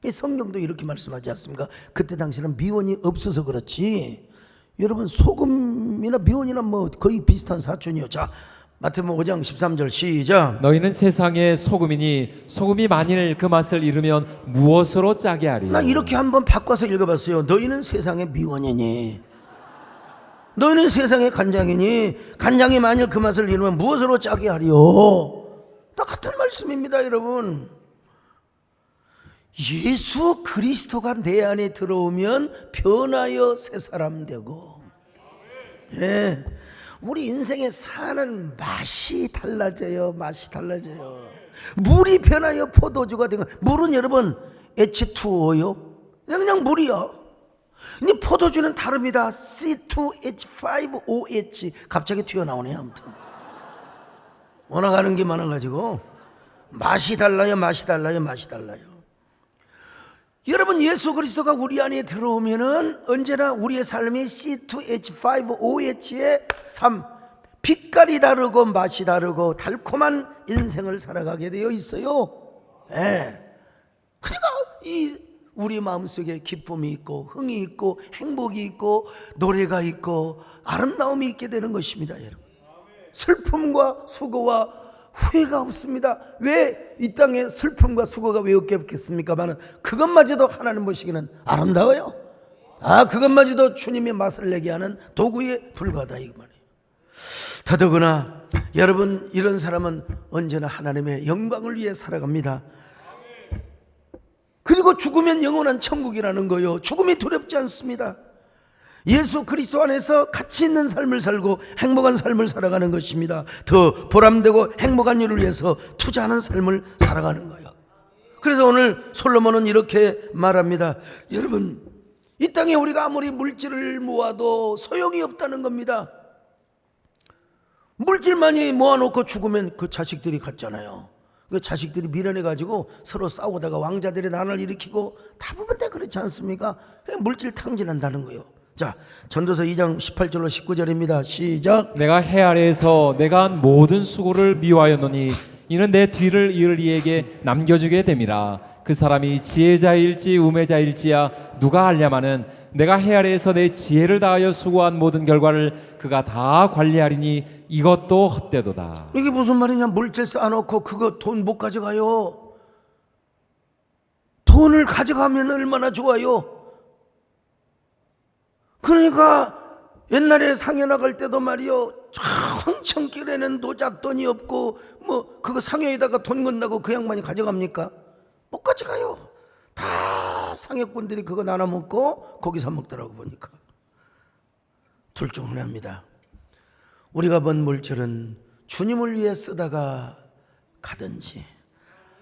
이 성경도 이렇게 말씀하지 않습니까? 그때 당시에는 미원이 없어서 그렇지 여러분 소금이나 미원이나 뭐 거의 비슷한 사촌이요. 자, 마태복음 5장 13절 시작. 너희는 세상의 소금이니 소금이 만일 그 맛을 잃으면 무엇으로 짜게 하리요. 나 이렇게 한번 바꿔서 읽어봤어요. 너희는 세상의 미원이니, 너희는 세상의 간장이니, 간장이 만일 그 맛을 잃으면 무엇으로 짜게 하리요. 다 같은 말씀입니다, 여러분. 예수 그리스도가 내 안에 들어오면 변하여 새 사람 되고, 예, 우리 인생에 사는 맛이 달라져요. 맛이 달라져요. 물이 변하여 포도주가 되고, 물은 여러분 H2O요? 그냥 물이요. 근데 포도주는 다릅니다. C2H5OH 갑자기 튀어나오네요. 아무튼 원하가는 게 많아가지고 맛이 달라요. 맛이 달라요. 맛이 달라요. 여러분, 예수 그리스도가 우리 안에 들어오면은 언제나 우리의 삶이 C2H5OH의 삶, 빛깔이 다르고 맛이 다르고 달콤한 인생을 살아가게 되어 있어요. 예. 그러니까 이 우리 마음속에 기쁨이 있고 흥이 있고 행복이 있고 노래가 있고 아름다움이 있게 되는 것입니다, 여러분. 슬픔과 수고와 후회가 없습니다. 왜 이 땅에 슬픔과 수고가 왜 없겠습니까만은 그것마저도 하나님 보시기는 아름다워요. 그것마저도 주님의 맛을 내게 하는 도구에 불과하다 이 말이에요. 더더구나 여러분, 이런 사람은 언제나 하나님의 영광을 위해 살아갑니다. 그리고 죽으면 영원한 천국이라는 거요. 죽음이 두렵지 않습니다. 예수 그리스도 안에서 가치 있는 삶을 살고 행복한 삶을 살아가는 것입니다. 더 보람되고 행복한 일을 위해서 투자하는 삶을 살아가는 거예요. 그래서 오늘 솔로몬은 이렇게 말합니다. 여러분, 이 땅에 우리가 아무리 물질을 모아도 소용이 없다는 겁니다. 물질 많이 모아놓고 죽으면 그 자식들이 갔잖아요. 그 자식들이 미련해가지고 서로 싸우다가 왕자들이 난을 일으키고 다 보면 다 그렇지 않습니까? 물질 탕진한다는 거예요. 자, 전도서 2장 18절로 19절입니다. 시작. 내가 해 아래에서 내가 한 모든 수고를 미워하였노니 이는 내 뒤를 이을 이에게 남겨주게 됨이라. 그 사람이 지혜자일지 우매자일지야 누가 알냐마는 내가 해 아래에서 내 지혜를 다하여 수고한 모든 결과를 그가 다 관리하리니 이것도 헛되도다. 이게 무슨 말이냐? 물질 쌓아놓고 그거 돈 못 가져가요. 돈을 가져가면 얼마나 좋아요. 그러니까 옛날에 상해 나갈 때도 말이요, 황천길에는 노잣돈이 없고 뭐 그거 상해에다가 돈 건다고 그 양반이 가져갑니까? 못 가져가요. 다 상해꾼들이 그거 나눠 먹고 고기 사 먹더라고 보니까. 둘 중 하나입니다. 우리가 번 물질은 주님을 위해 쓰다가 가든지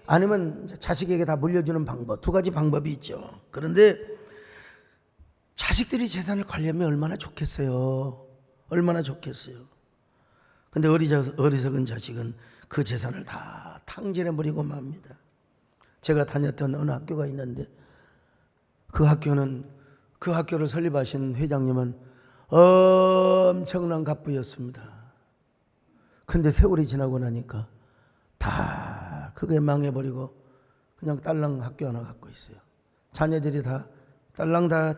아니면 자식에게 다 물려주는 방법, 두 가지 방법이 있죠. 그런데 자식들이 재산을 관리하면 얼마나 좋겠어요. 얼마나 좋겠어요. 근데 어리석은 자식은 그 재산을 다 탕진해버리고 맙니다. 제가 다녔던 어느 학교가 있는데 그 학교를 설립하신 회장님은 엄청난 갑부였습니다. 근데 세월이 지나고 나니까 다 그게 망해버리고 그냥 딸랑 학교 하나 갖고 있어요. 자녀들이 다 딸랑 다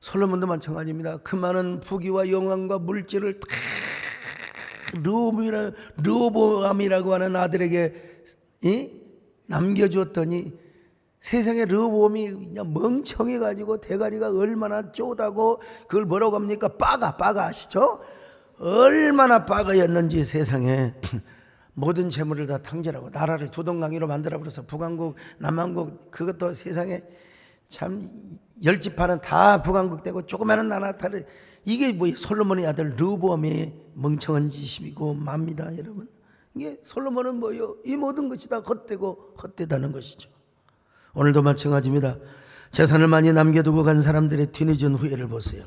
솔로몬도 마찬가지입니다. 그 많은 부귀와 영광과 물질을 다 르호보암이라고 하는 아들에게 남겨주었더니 세상에 르호보암이 그냥 멍청해가지고 대가리가 얼마나 쪼다고 그걸 뭐라고 합니까? 빠가 아시죠? 얼마나 빠가였는지 세상에 모든 재물을 다 탕진하고 나라를 두동강이로 만들어버려서 북왕국 남왕국 그것도 세상에 참 열지파는 다 북왕국 되고 조그마한 나라 다른 이게 뭐 솔로몬의 아들 르호보암의 멍청한 짓이고 맙니다. 여러분, 이게 솔로몬은 뭐요? 이 모든 것이 다 헛되고 헛되다는 것이죠. 오늘도 마찬가지입니다. 재산을 많이 남겨두고 간 사람들의 뒤늦은 후회를 보세요.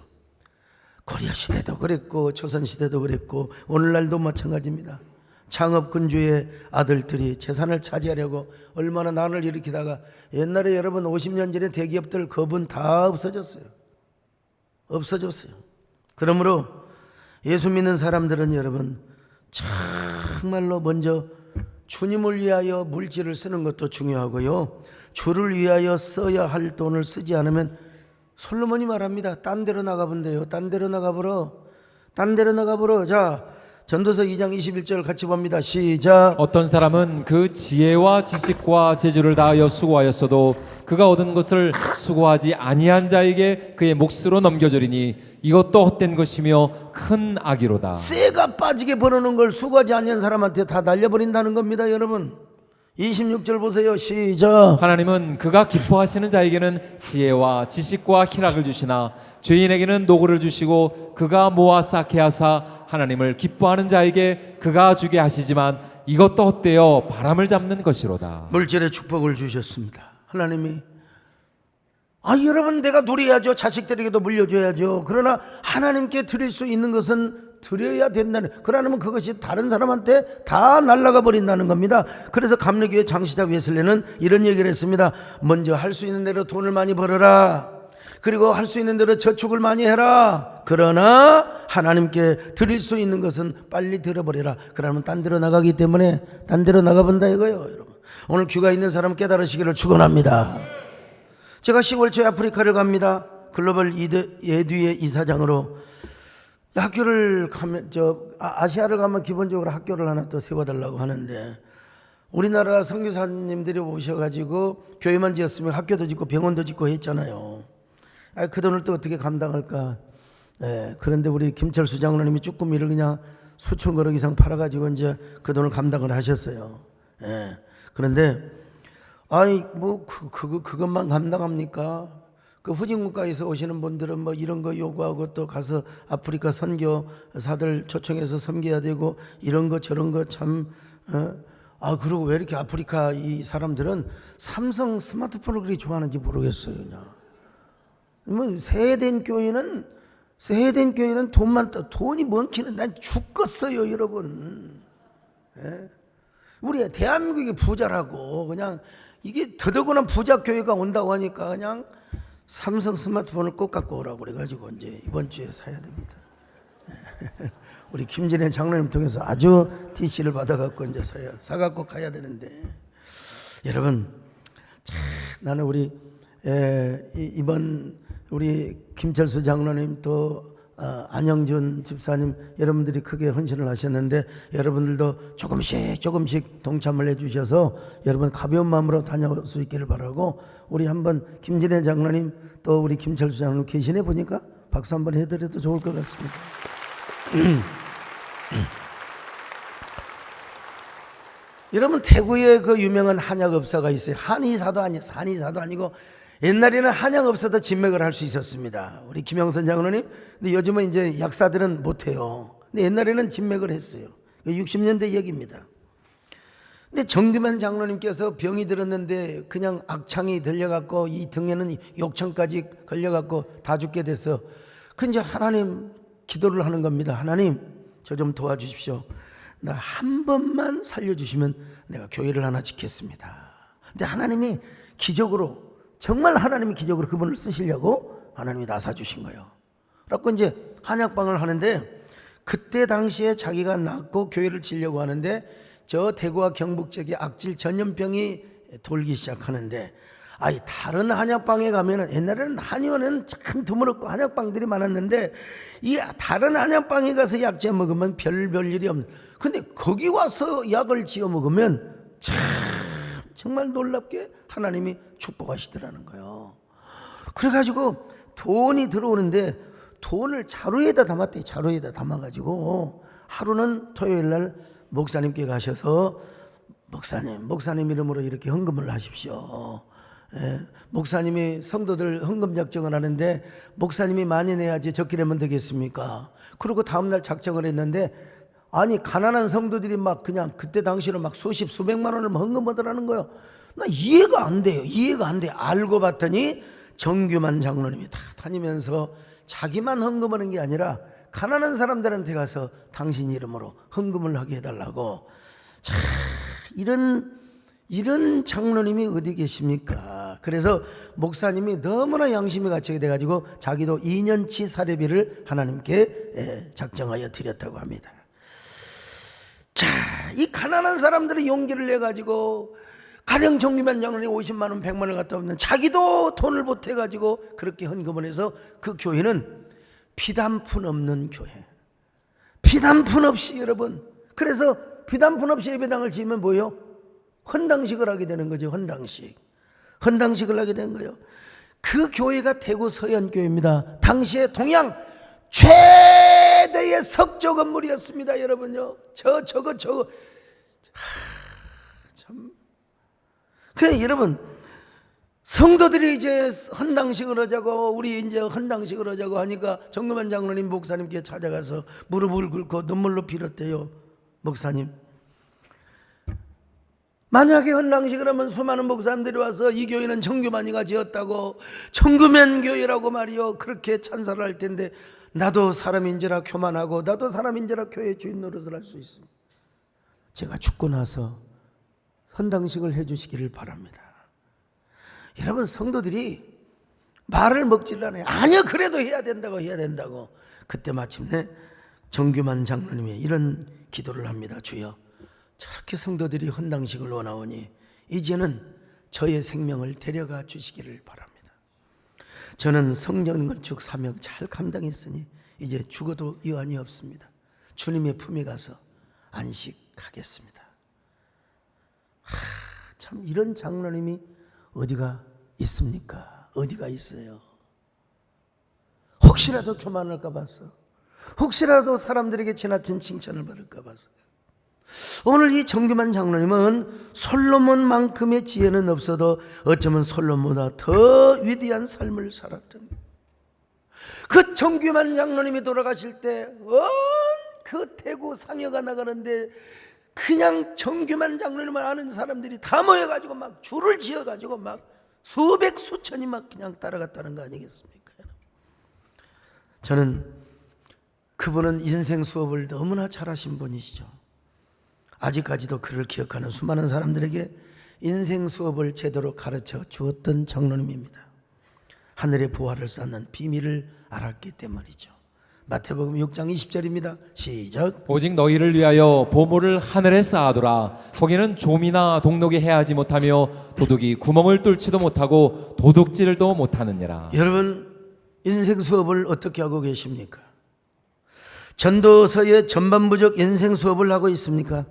고려 시대도 그랬고 조선 시대도 그랬고 오늘날도 마찬가지입니다. 창업군주의 아들들이 재산을 차지하려고 얼마나 난을 일으키다가 옛날에 여러분 50년 전에 대기업들 거분 다 없어졌어요. 그러므로 예수 믿는 사람들은 여러분 정말로 먼저 주님을 위하여 물질을 쓰는 것도 중요하고요. 주를 위하여 써야 할 돈을 쓰지 않으면 솔로몬이 말합니다. 딴 데로 나가본대요. 딴 데로 나가보러 딴 데로 나가보러. 자, 전도서 2장 21절 같이 봅니다. 시작. 어떤 사람은 그 지혜와 지식과 재주를 다하여 수고하였어도 그가 얻은 것을 수고하지 아니한 자에게 그의 몫으로 넘겨주리니 이것도 헛된 것이며 큰 악이로다. 쇠가 빠지게 벌어놓은 걸 수고하지 않는 사람한테 다 날려버린다는 겁니다, 여러분. 26절 보세요. 시작. 하나님은 그가 기뻐하시는 자에게는 지혜와 지식과 희락을 주시나 죄인에게는 노고를 주시고 그가 모아 쌓게 하사 하나님을 기뻐하는 자에게 그가 주게 하시지만 이것도 헛되어 바람을 잡는 것이로다. 물질의 축복을 주셨습니다. 하나님이 여러분 내가 누려야죠. 자식들에게도 물려줘야죠. 그러나 하나님께 드릴 수 있는 것은 드려야 된다는, 그러면 그것이 다른 사람한테 다 날아가 버린다는 겁니다. 그래서 감리교회 장시자 웨슬레는 이런 얘기를 했습니다. 먼저 할 수 있는 대로 돈을 많이 벌어라. 그리고 할 수 있는 대로 저축을 많이 해라. 그러나 하나님께 드릴 수 있는 것은 빨리 들어버려라. 그러면 딴 데로 나가기 때문에 딴 데로 나가본다 이거예요, 여러분. 오늘 귀가 있는 사람 깨달으시기를 축원합니다. 제가 10월 초에 아프리카를 갑니다. 글로벌 예두의 이사장으로. 학교를 가면 아시아를 가면 기본적으로 학교를 하나 또 세워달라고 하는데, 우리나라 선교사님들이 오셔가지고 교회만 지었으면 학교도 짓고 병원도 짓고 했잖아요. 그 돈을 또 어떻게 감당할까? 그런데 우리 김철수 장로님이 쭈꾸미를 그냥 수천 그릇 이상 팔아가지고 이제 그 돈을 감당을 하셨어요. 그런데 그것만 감당합니까? 그 후진국가에서 오시는 분들은 뭐 이런 거 요구하고 또 가서 아프리카 선교사들 초청해서 섬겨야 되고 이런 거 저런 거 참. 그리고 왜 이렇게 아프리카 이 사람들은 삼성 스마트폰을 그렇게 좋아하는지 모르겠어요. 그냥 뭐 세해된 교회는 돈이 많기는 난 죽겠어요, 여러분. 우리 대한민국이 부자라고 그냥 이게 더더구나 부자 교회가 온다고 하니까 그냥 삼성 스마트폰을 꼭 갖고 오라고 그래가지고 이제 이번 주에 사야 됩니다. 우리 김진애 장로님 통해서 아주 TC를 받아갖고 이제 사갖고 가야 되는데, 여러분 나는 우리 이번 우리 김철수 장로님 또 안영준 집사님 여러분들이 크게 헌신을 하셨는데 여러분들도 조금씩 동참을 해주셔서 여러분 가벼운 마음으로 다녀올 수 있기를 바라고, 우리 한번 김진애 장로님 또 우리 김철수 장로님 계시네 보니까 박수 한번 해드려도 좋을 것 같습니다. 여러분 태구에 그 유명한 한약업사가 있어요. 한의사도 아니고 옛날에는 한약업사도 진맥을 할 수 있었습니다. 우리 김영선 장로님. 근데 요즘은 이제 약사들은 못해요. 근데 옛날에는 진맥을 했어요. 60년대 얘기입니다. 근데 정규만 장로님께서 병이 들었는데 그냥 악창이 들려갖고 이 등에는 욕창까지 걸려갖고 다 죽게 돼서 그 이제 하나님 기도를 하는 겁니다. 하나님 저 좀 도와주십시오. 나 한 번만 살려주시면 내가 교회를 하나 짓겠습니다. 근데 하나님이 정말 하나님이 기적으로 그분을 쓰시려고 하나님이 나서주신 거예요. 그래서 이제 한약방을 하는데, 그때 당시에 자기가 낫고 교회를 지려고 하는데 저 대구와 경북 지역에 악질 전염병이 돌기 시작하는데, 다른 한약방에 가면은 옛날에는 한의원은 참 드물었고 한약방들이 많았는데 이 다른 한약방에 가서 약 지어 먹으면 별별 일이 없는, 근데 거기 와서 약을 지어 먹으면 정말 놀랍게 하나님이 축복하시더라는 거예요. 그래가지고 돈이 들어오는데 돈을 자루에다 담았대. 자루에다 담아가지고 하루는 토요일날 목사님께 가셔서 목사님 이름으로 이렇게 헌금을 하십시오. 목사님이 성도들 헌금 작정을 하는데 목사님이 많이 내야지 적게 내면 되겠습니까? 그리고 다음날 작정을 했는데 가난한 성도들이 막 그냥 그때 당시로 막 수백만 원을 헌금하더라는 거예요. 나 이해가 안 돼요. 알고 봤더니 정규만 장로님이 다 다니면서 자기만 헌금하는 게 아니라 가난한 사람들한테 가서 당신 이름으로 헌금을 하게 해달라고. 이런 장로님이 어디 계십니까? 그래서 목사님이 너무나 양심이 갇히게 돼가지고 자기도 2년치 사례비를 하나님께 작정하여 드렸다고 합니다. 이 가난한 사람들은 용기를 내가지고 가령 정리만 장로님 50만 원 100만 원 갖다 오면 자기도 돈을 보태가지고 그렇게 헌금을 해서 그 교회는 피단푼 없는 교회, 비단푼 없이 여러분, 그래서 비단푼 없이 예배당을 지으면 뭐예요? 헌당식을 하게 되는 거죠. 헌당식을 하게 되는 거예요. 그 교회가 대구 서현교회입니다. 당시에 동양 최대의 석조 건물이었습니다. 여러분요, 저거 참. 그래 여러분, 성도들이 이제 헌당식을 하자고, 우리 이제 헌당식을 하자고 하니까 정금환 장로님 목사님께 찾아가서 무릎을 꿇고 눈물로 빌었대요. 목사님, 만약에 헌당식을 하면 수많은 목사님들이 와서 이 교회는 정규만이가 지었다고, 정규만 교회라고 말이요, 그렇게 찬사를 할 텐데, 나도 사람인지라 교만하고 나도 사람인지라 교회 주인 노릇을 할 수 있습니다. 제가 죽고 나서 헌당식을 해주시기를 바랍니다. 여러분, 성도들이 말을 먹질 않아요. 아니요, 그래도 해야 된다고. 그때 마침내 정규만 장로님이 이런 기도를 합니다. 주여, 저렇게 성도들이 헌당식을 원하오니 이제는 저의 생명을 데려가 주시기를 바랍니다. 저는 성전 건축 사명 잘 감당했으니 이제 죽어도 여한이 없습니다. 주님의 품에 가서 안식하겠습니다. 참, 이런 장로님이 어디가 있습니까? 어디가 있어요? 혹시라도 교만할까 봐서, 혹시라도 사람들에게 지나친 칭찬을 받을까 봐서. 오늘 이 정규만 장로님은 솔로몬만큼의 지혜는 없어도 어쩌면 솔로몬보다 더 위대한 삶을 살았던, 그 정규만 장로님이 돌아가실 때 그 대구 상여가 나가는데 그냥 정규만 장로님을 아는 사람들이 다 모여가지고 막 줄을 지어가지고 막 수백 수천이 막 그냥 따라갔다는 거 아니겠습니까? 저는 그분은 인생 수업을 너무나 잘하신 분이시죠. 아직까지도 그를 기억하는 수많은 사람들에게 인생 수업을 제대로 가르쳐 주었던 장로님입니다. 하늘의 보화를 쌓는 비밀을 알았기 때문이죠. 마태복음 6장 20절입니다. 시작. 오직 너희를 위하여 보물을 하늘에 쌓아두라. 거기는 좀이나 동록이 해하지 못하며 도둑이 구멍을 뚫지도 못하고 도둑질도 못하느니라. 여러분, 인생 수업을 어떻게 하고 계십니까? 전도서의 전반부적 인생 수업을 하고 있습니까?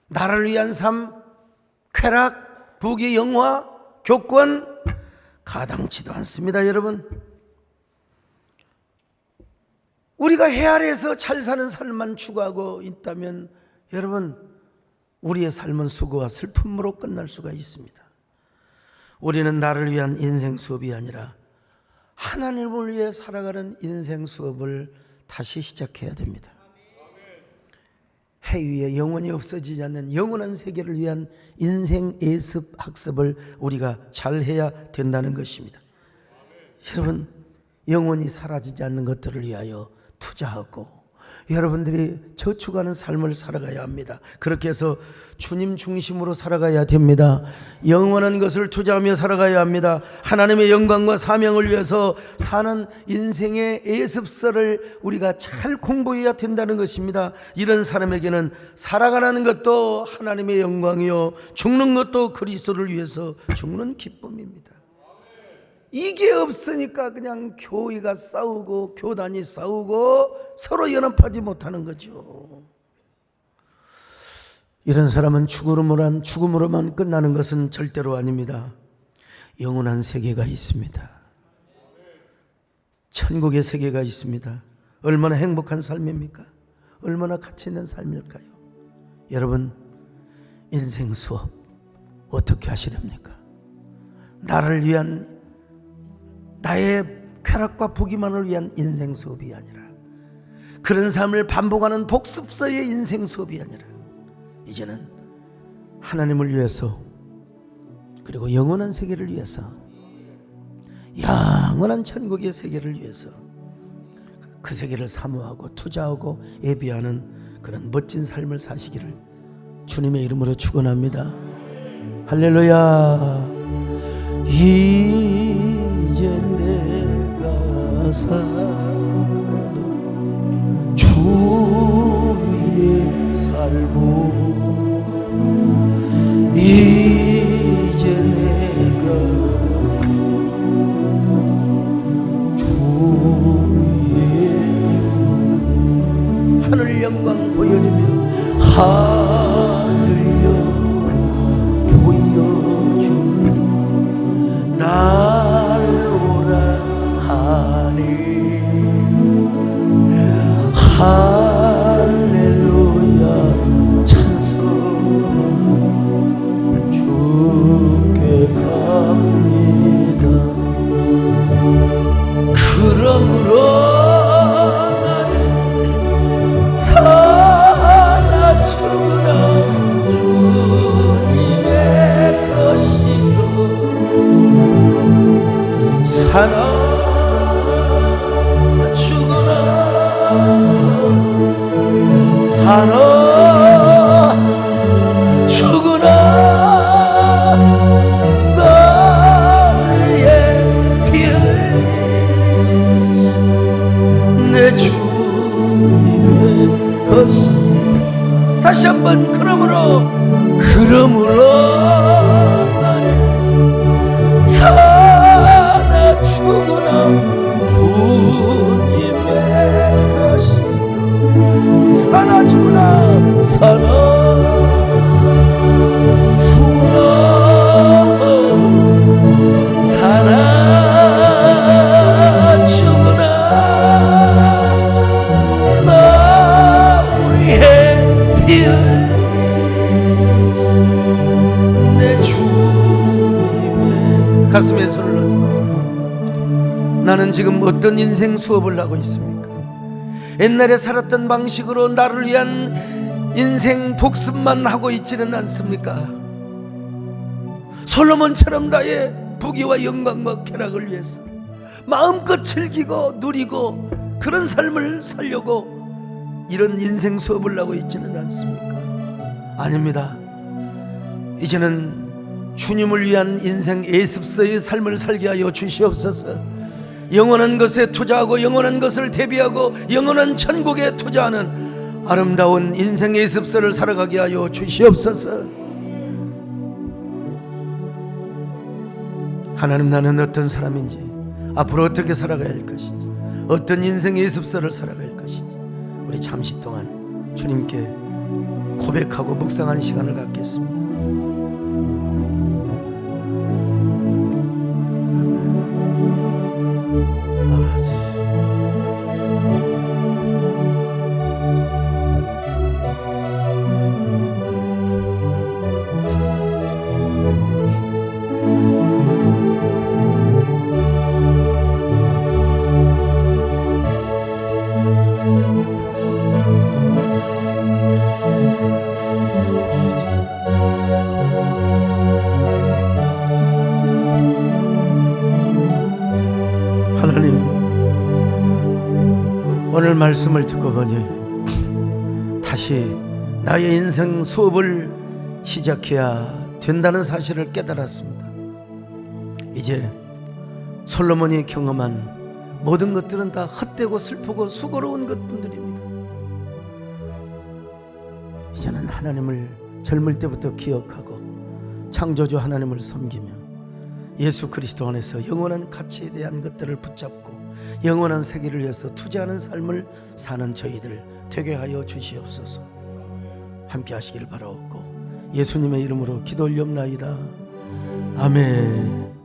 나를 위한 삶, 쾌락, 부귀, 영화, 교권 가당치도 않습니다. 여러분, 우리가 해 아래에서 잘 사는 삶만 추구하고 있다면 여러분, 우리의 삶은 수고와 슬픔으로 끝날 수가 있습니다. 우리는 나를 위한 인생 수업이 아니라 하나님을 위해 살아가는 인생 수업을 다시 시작해야 됩니다. 해 위에 영원히 없어지지 않는 영원한 세계를 위한 인생 예습 학습을 우리가 잘 해야 된다는 것입니다. 여러분, 영원히 사라지지 않는 것들을 위하여 투자하고 여러분들이 저축하는 삶을 살아가야 합니다. 그렇게 해서 주님 중심으로 살아가야 됩니다. 영원한 것을 투자하며 살아가야 합니다. 하나님의 영광과 사명을 위해서 사는 인생의 예습서를 우리가 잘 공부해야 된다는 것입니다. 이런 사람에게는 살아가는 것도 하나님의 영광이요, 죽는 것도 그리스도를 위해서 죽는 기쁨입니다. 이게 없으니까 그냥 교회가 싸우고 교단이 싸우고 서로 연합하지 못하는 거죠. 이런 사람은 죽음으로만 끝나는 것은 절대로 아닙니다. 영원한 세계가 있습니다. 천국의 세계가 있습니다. 얼마나 행복한 삶입니까? 얼마나 가치 있는 삶일까요? 여러분, 인생 수업 어떻게 하시렵니까? 나를 위한, 나의 쾌락과 부귀만을 위한 인생 수업이 아니라, 그런 삶을 반복하는 복습서의 인생 수업이 아니라, 이제는 하나님을 위해서, 그리고 영원한 세계를 위해서, 영원한 천국의 세계를 위해서 그 세계를 사모하고 투자하고 예비하는 그런 멋진 삶을 사시기를 주님의 이름으로 축원합니다. 할렐루야. 이제 내가 살아도 주 위에 살고, 이제 내가 주 위에 하늘 영광 보여주며 하늘 영광 보여주며 날로라 하니 할렐루야 찬송 주께 갑니다. 그러므로 나는 사나 죽으나 주님의 것이요 사나 죽으나 사나 죽으나 너의 피 내 주님의 것이 다시 한번 그러므로 나는 사나 죽으나 주님의 것이 사나 죽으나 사나 죽으나 사나 죽으나 나 우리의 피 흘리신 내 주님의 가슴에 손을 얹고 나는 지금 어떤 인생 수업을 하고 있습니까? 옛날에 살았던 방식으로 나를 위한 인생 복습만 하고 있지는 않습니까? 솔로몬처럼 나의 부귀와 영광과 쾌락을 위해서 마음껏 즐기고 누리고 그런 삶을 살려고 이런 인생 수업을 하고 있지는 않습니까? 아닙니다. 이제는 주님을 위한 인생 예습서의 삶을 살게 하여 주시옵소서. 영원한 것에 투자하고 영원한 것을 대비하고 영원한 천국에 투자하는 아름다운 인생 예습서를 살아가게 하여 주시옵소서. 하나님, 나는 어떤 사람인지, 앞으로 어떻게 살아가야 할 것인지, 어떤 인생 예습서를 살아갈 것인지 우리 잠시 동안 주님께 고백하고 묵상하는 시간을 갖겠습니다. 하나님, 오늘 말씀을 듣고 보니 다시 나의 인생 수업을 시작해야 된다는 사실을 깨달았습니다. 이제 솔로몬이 경험한 모든 것들은 다 헛되고 슬프고 수고로운 것뿐들입니다. 이제는 하나님을 젊을 때부터 기억하고 창조주 하나님을 섬기며 예수 그리스도 안에서 영원한 가치에 대한 것들을 붙잡고 영원한 세계를 위해서 투자하는 삶을 사는 저희들 되게 하여 주시옵소서. 함께 하시기를 바라옵고 예수님의 이름으로 기도 올리옵나이다. 아멘.